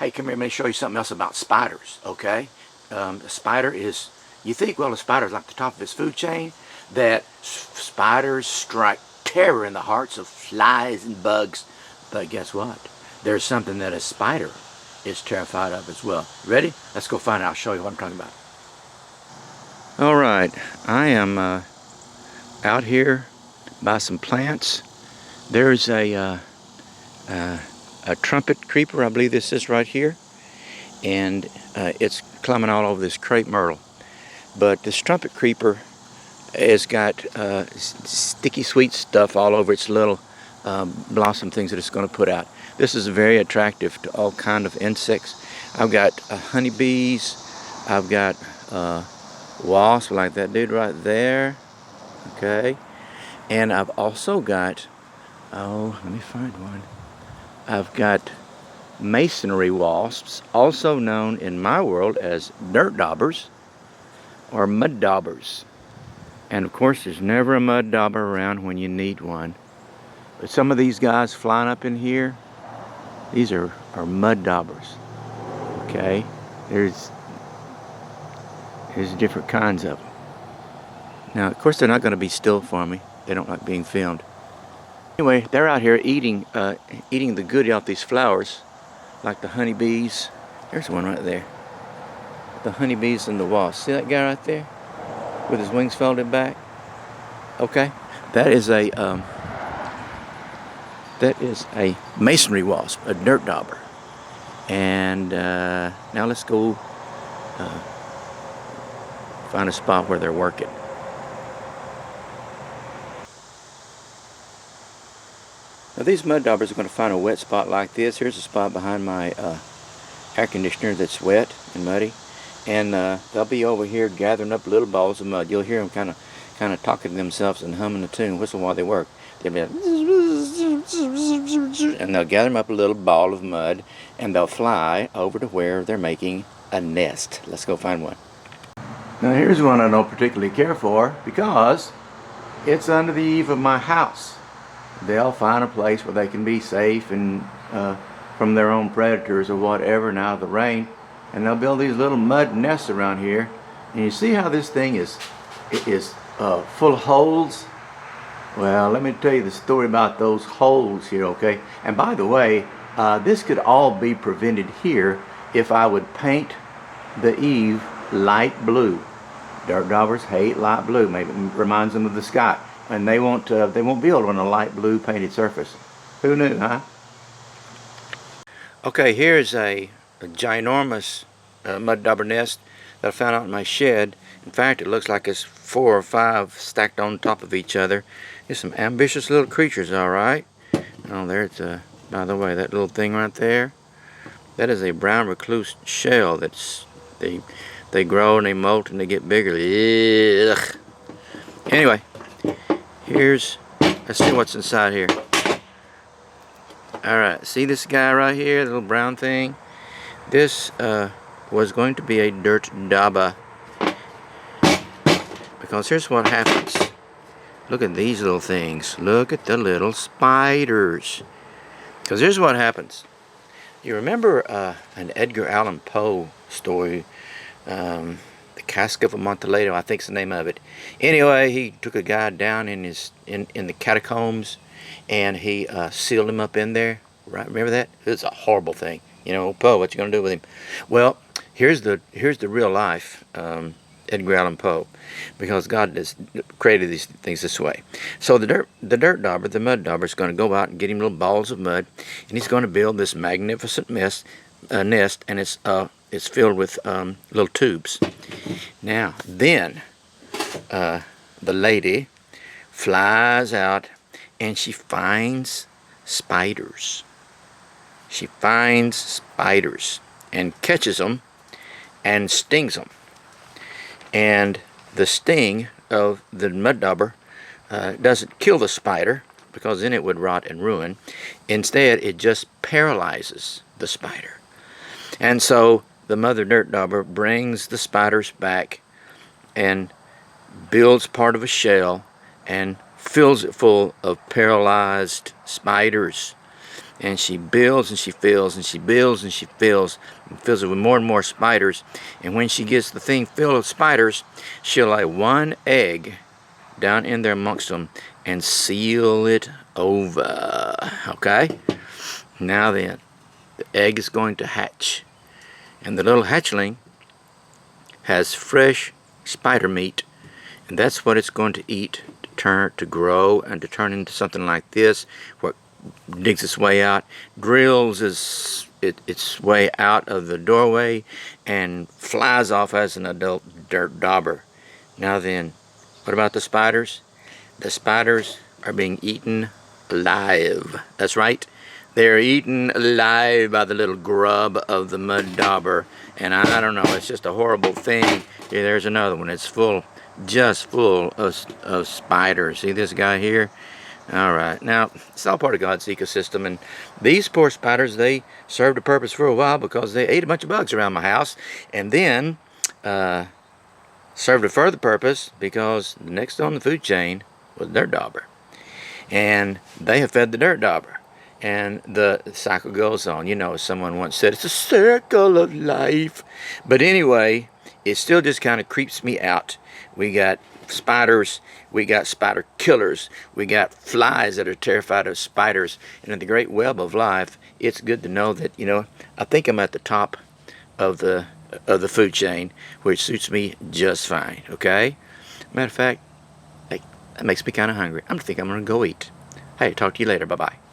Hey, come here, let me show you something else about spiders, okay? A spider is, you think, well, a spider is like the top of its food chain, that spiders strike terror in the hearts of flies and bugs. But guess what? There's something that a spider is terrified of as well. Ready? Let's go find out. I'll show you what I'm talking about. All right, I am out here by some plants. There's a trumpet creeper, I believe this is right here, and it's climbing all over this crepe myrtle. But this trumpet creeper has got sticky sweet stuff all over its little blossom things that it's going to put out. This is very attractive to all kind of insects. I've got honeybees, I've got wasps like that dude right there, okay, and I've also got, oh, let me find one. I've got masonry wasps, also known in my world as dirt daubers or mud daubers. And of course, there's never a mud dauber around when you need one. But some of these guys flying up in here, these are mud daubers. Okay, there's different kinds of them. Now, of course, they're not going to be still for me. They don't like being filmed. Anyway, they're out here eating the goodie off these flowers, like the honeybees. There's one right there. The honeybees and the wasps. See that guy right there, with his wings folded back? Okay, that is a masonry wasp, a dirt dauber. And now let's go find a spot where they're working. Now these mud daubers are going to find a wet spot like this. Here's a spot behind my air conditioner that's wet and muddy, and they'll be over here gathering up little balls of mud. You'll hear them kind of talking to themselves and humming a tune, whistle while they work. They'll be like, and they'll gather them up a little ball of mud, and they'll fly over to where they're making a nest. Let's go find one. Now here's one I don't particularly care for because it's under the eave of my house. They'll find a place where they can be safe and from their own predators or whatever and out of the rain, and they'll build these little mud nests around here. And you see how this thing is full of holes? Well, let me tell you the story about those holes here, okay? And by the way, this could all be prevented here if I would paint the eave light blue. Dirt daubers hate light blue. Maybe it reminds them of the sky. And they won't build on a light blue painted surface. Who knew, huh? Okay, here's a ginormous mud dauber nest that I found out in my shed. In fact, it looks like it's 4 or 5 stacked on top of each other. There's some ambitious little creatures, all right. Oh, there's by the way, that little thing right there, that is a brown recluse shell. That's they grow and they molt and they get bigger. Ugh. Anyway. Let's see what's inside here. Alright, see this guy right here, the little brown thing? This was going to be a dirt dauber. Because here's what happens. Look at these little things. Look at the little spiders. Because here's what happens. You remember an Edgar Allan Poe story, The Cask of Amontillado, I think's the name of it. Anyway, he took a guy down in the catacombs, and he sealed him up in there. Right? Remember that? It's a horrible thing. You know, Poe, what you gonna do with him? Well, here's the real life Edgar Allan Poe, because God has created these things this way. So the dirt dauber, the mud dauber, is going to go out and get him little balls of mud, and he's going to build this magnificent nest, and it's filled with little tubes. Now, then, the lady flies out and she finds spiders. She finds spiders and catches them and stings them. And the sting of the mud dauber doesn't kill the spider, because then it would rot and ruin. Instead, it just paralyzes the spider. And so the mother dirt dauber brings the spiders back and builds part of a shell and fills it full of paralyzed spiders. and she builds and she fills and she builds and she fills and fills it with more and more spiders. And when she gets the thing filled with spiders, she'll lay one egg down in there amongst them and seal it over. Okay? Now then, the egg is going to hatch, and the little hatchling has fresh spider meat, and that's what it's going to eat to grow and to turn into something like this, where it digs its way out, drills its way out of the doorway, and flies off as an adult dirt dauber. Now then, what about the spiders? The spiders are being eaten alive. That's right. They're eaten alive by the little grub of the mud dauber. And I don't know, it's just a horrible thing. Here, there's another one. It's full, just full of spiders. See this guy here? Alright, now, it's all part of God's ecosystem. And these poor spiders, they served a purpose for a while because they ate a bunch of bugs around my house. And then, served a further purpose because the next on the food chain was the dirt dauber. And they have fed the dirt dauber. And the cycle goes on. You know, as someone once said, it's a circle of life. But anyway, it still just kind of creeps me out. We got spiders, we got spider killers, we got flies that are terrified of spiders. And in the great web of life, it's good to know that, you know, I think I'm at the top of the food chain, which suits me just fine, okay? Matter of fact, hey, that makes me kind of hungry. I think I'm going to go eat. Hey, talk to you later. Bye-bye.